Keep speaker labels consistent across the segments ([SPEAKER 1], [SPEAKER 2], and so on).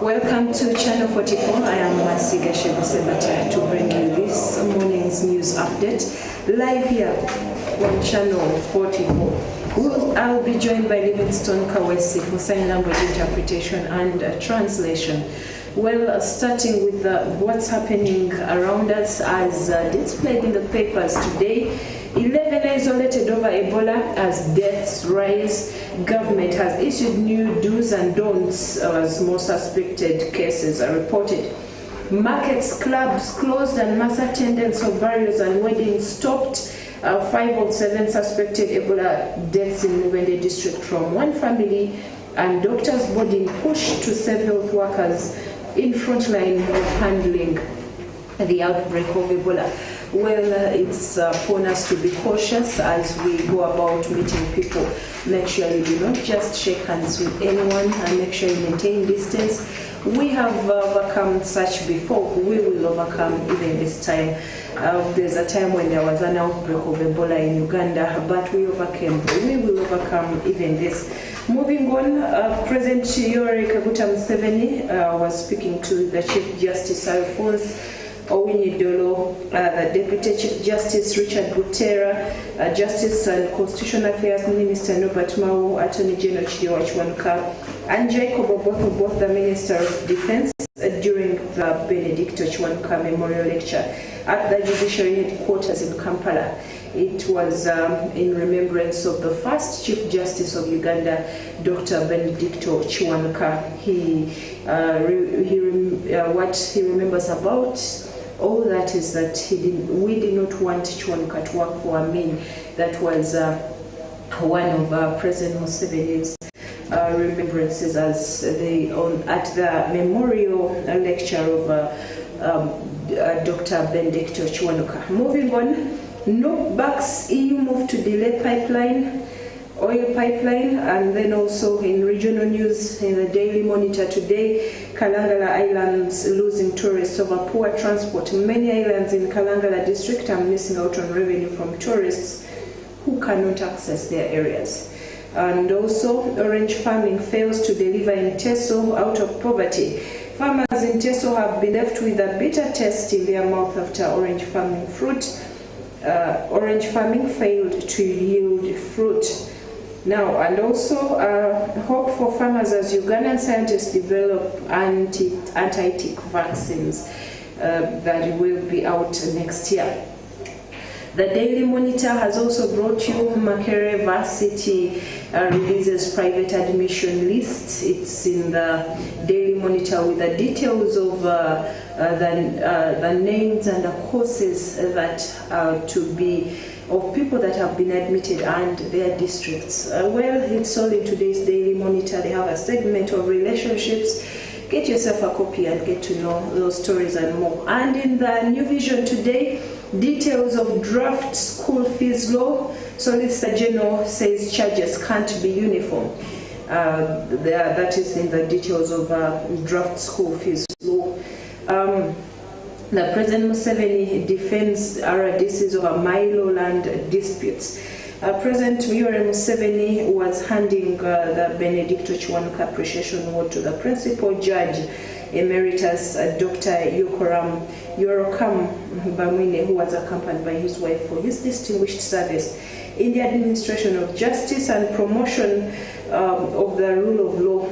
[SPEAKER 1] Welcome to Channel 44. I am Masiga Shebusebata to bring you this morning's news update live here on Channel 44. I'll be joined by Livingstone Kawesi for sign language interpretation and translation. Well, starting with what's happening around us as displayed in the papers today. 11 isolated over Ebola as deaths rise. Government has issued new do's and don'ts as more suspected cases are reported. Markets, clubs closed and mass attendance of burials and weddings stopped. 5 of 7 suspected Ebola deaths in Mubende district from one family, and doctors boarding push to save health workers in frontline of handling the outbreak of Ebola. Well, it's upon us to be cautious as we go about meeting people. Make sure you do not just shake hands with anyone and make sure you maintain distance. We have overcome such before. We will overcome even this time. There's a time when there was an outbreak of Ebola in Uganda, but we overcame. We will overcome even this. Moving on, President Yoweri Kaguta Museveni was speaking to the Chief Justice Alphonse Owiny-Dollo, the Deputy Chief Justice Richard Butera, Justice and Constitutional Affairs Minister Norbert Mao, Attorney General Chidi Wakiwanuka, and Jacob Obote, both the Minister of Defense, during the Benedicto Kiwanuka Memorial Lecture at the Judiciary Headquarters in Kampala. It was in remembrance of the first Chief Justice of Uganda, Dr. Benedicto Kiwanuka. What he remembers about all that is that we did not want Kiwanuka to work for Amin. That was one of President Museveni's remembrances as at the memorial lecture of Dr. Benedicto Kiwanuka. Moving on, knockbacks, EU move to delay oil pipeline, and then also in regional news in the Daily Monitor today, Kalangala Islands losing tourists over poor transport. Many islands in Kalangala district are missing out on revenue from tourists who cannot access their areas. And also, orange farming fails to deliver in Teso out of poverty. Farmers in Teso have been left with a bitter taste in their mouth after orange farming failed to yield fruit. Now, and also hope for farmers as Ugandan scientists develop anti-tick vaccines that will be out next year. The Daily Monitor has also brought you Makerere Varsity releases private admission list. It's in the Daily Monitor with the details of the names and the courses that are to be of people that have been admitted and their districts. Well, it's all in today's Daily Monitor. They have a segment of relationships. Get yourself a copy and get to know those stories and more. And in the New Vision today, details of draft school fees law. Solicitor General says charges can't be uniform. That is in the details of draft school fees law. The President Museveni defends RDCs over Milo land disputes. President Yoweri Museveni was handing the Benedicto Kiwanuka Appreciation Award to the Principal Judge Emeritus Dr. Yorokam Bamwine, who was accompanied by his wife, for his distinguished service in the administration of justice and promotion of the rule of law.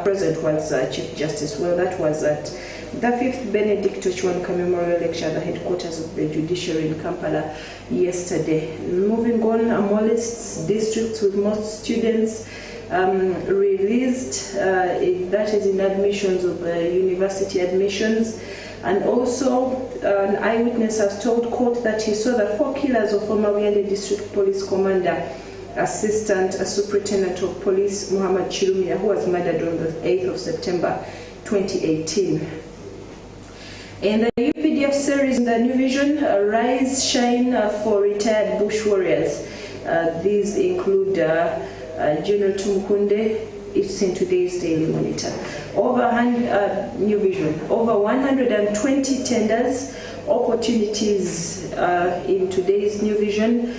[SPEAKER 1] President was Chief Justice. Well, that was at the 5th Benedicto Kiwanuka Memorial Lecture at the headquarters of the Judiciary in Kampala yesterday. Moving on, Amolists districts with most students released, that is in admissions of university admissions. And also, an eyewitness has told court that he saw the 4 killers of former Mubende District Police Commander, Assistant Superintendent of Police Muhammad Chirumia, who was murdered on the 8th of September 2018. In the UPDF series in the New Vision, Rise Shine for retired bush warriors. These include General Tumukunde. It's in today's Daily Monitor. New Vision, over 120 tenders, opportunities in today's New Vision.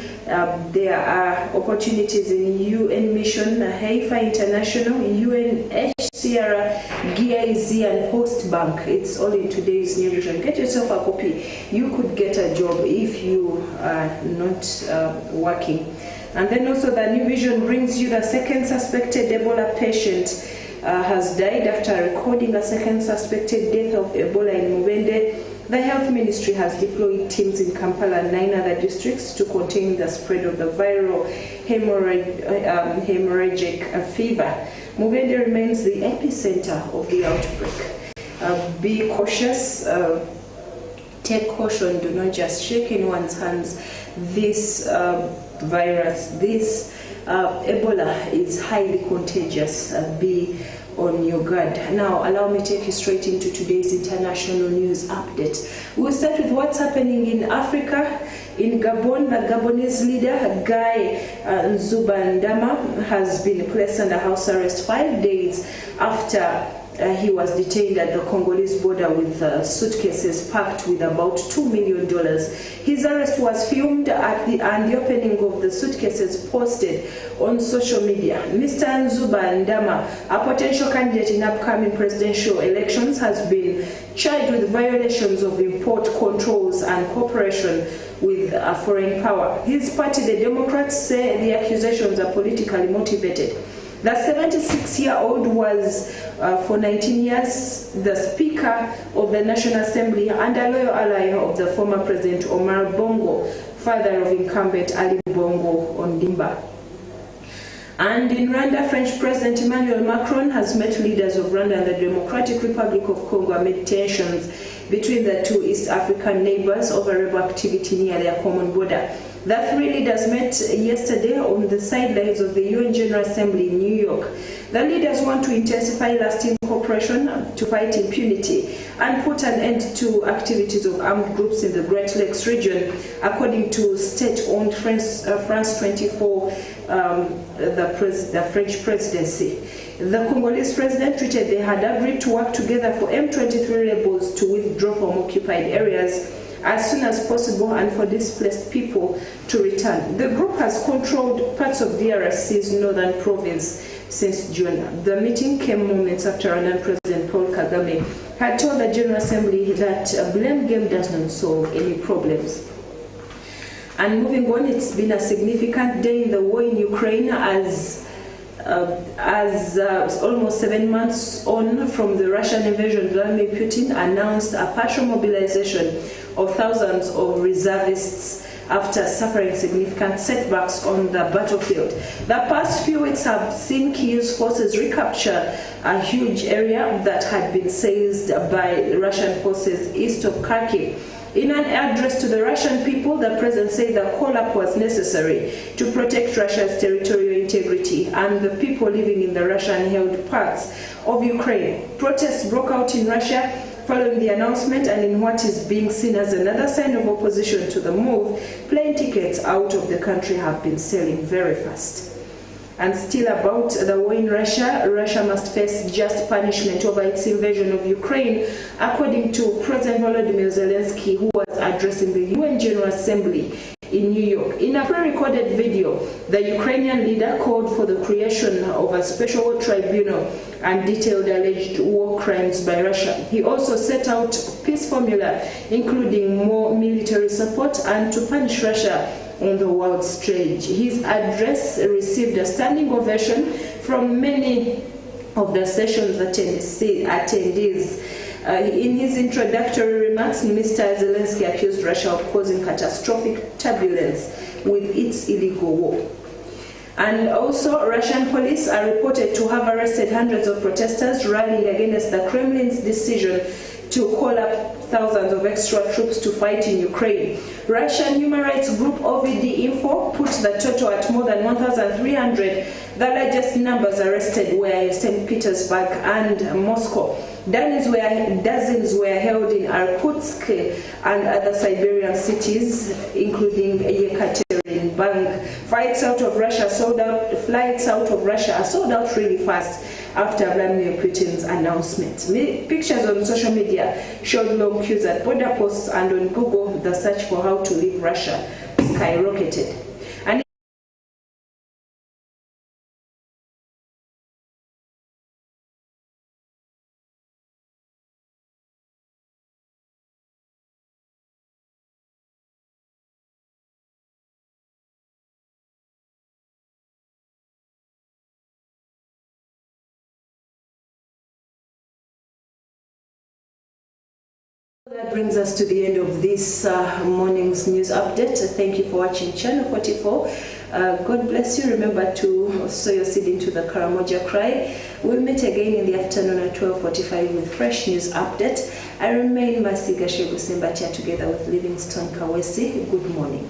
[SPEAKER 1] There are opportunities in UN Mission, Haifa International, UNHCR, Sierra, GIZ, and Postbank. It's all in today's New Vision. Get yourself a copy. You could get a job if you are not working. And then also the New Vision brings you the second suspected Ebola patient has died after recording a second suspected death of Ebola in Mubende. The Health Ministry has deployed teams in Kampala and 9 other districts to contain the spread of the viral hemorrhagic fever. Mubende remains the epicenter of the outbreak. Be cautious. Take caution. Do not just shake in one's hands. This virus, this Ebola is highly contagious. Be on your guard. Now, allow me to take you straight into today's international news update. We'll start with what's happening in Africa. In Gabon, the Gabonese leader, Guy Nzubandama, has been placed under house arrest 5 days after he was detained at the Congolese border with suitcases packed with about $2 million. His arrest was filmed and the opening of the suitcases posted on social media. Mr. Nzubandama, a potential candidate in upcoming presidential elections, has been charged with violations of import controls and cooperation with a foreign power. His party, the Democrats, say the accusations are politically motivated. The 76-year-old was, for 19 years, the Speaker of the National Assembly and a loyal ally of the former President Omar Bongo, father of incumbent Ali Bongo Ondimba. And in Rwanda, French President Emmanuel Macron has met leaders of Rwanda and the Democratic Republic of Congo amid tensions between the two East African neighbors over rebel activity near their common border. The three leaders met yesterday on the sidelines of the UN General Assembly in New York. The leaders want to intensify lasting cooperation to fight impunity and put an end to activities of armed groups in the Great Lakes region, according to state-owned France 24, the French presidency. The Congolese president tweeted they had agreed to work together for M23 rebels to withdraw from occupied areas as soon as possible and for displaced people to return. The group has controlled parts of DRC's northern province since June. The meeting came moments after Rwandan President Paul Kagame had told the General Assembly that a blame game does not solve any problems. And moving on, it's been a significant day in the war in Ukraine as almost 7 months on from the Russian invasion, Vladimir Putin announced a partial mobilization of thousands of reservists after suffering significant setbacks on the battlefield. The past few weeks have seen Kiev's forces recapture a huge area that had been seized by Russian forces east of Kharkiv. In an address to the Russian people, the president said the call-up was necessary to protect Russia's territorial integrity and the people living in the Russian-held parts of Ukraine. Protests broke out in Russia following the announcement, and in what is being seen as another sign of opposition to the move, plane tickets out of the country have been selling very fast. And still about the war in Russia, Russia must face just punishment over its invasion of Ukraine, according to President Volodymyr Zelensky, who was addressing the UN General Assembly in New York. In a pre-recorded video, the Ukrainian leader called for the creation of a special war tribunal and detailed alleged war crimes by Russia. He also set out peace formula, including more military support and to punish Russia on the world stage. His address received a standing ovation from many of the session's attendees. In his introductory remarks, Mr. Zelensky accused Russia of causing catastrophic turbulence with its illegal war. And also, Russian police are reported to have arrested hundreds of protesters rallying against the Kremlin's decision to call up thousands of extra troops to fight in Ukraine. Russian human rights group OVD Info put the total at more than 1,300. The largest numbers arrested were in St. Petersburg and Moscow. Dozens were held in Irkutsk and other Siberian cities, including Yekaterinburg. Flights out of Russia are sold out really fast after Vladimir Putin's announcement. Pictures on social media showed long queues at border posts, and on Google, the search for how to leave Russia skyrocketed. That brings us to the end of this morning's news update. Thank you for watching Channel 44. God bless you. Remember to sow your seed into the Karamoja Cry. We'll meet again in the afternoon at 12:45 with fresh news update. I remain Masiga Shebusembatia together with Livingstone Kawesi. Good morning.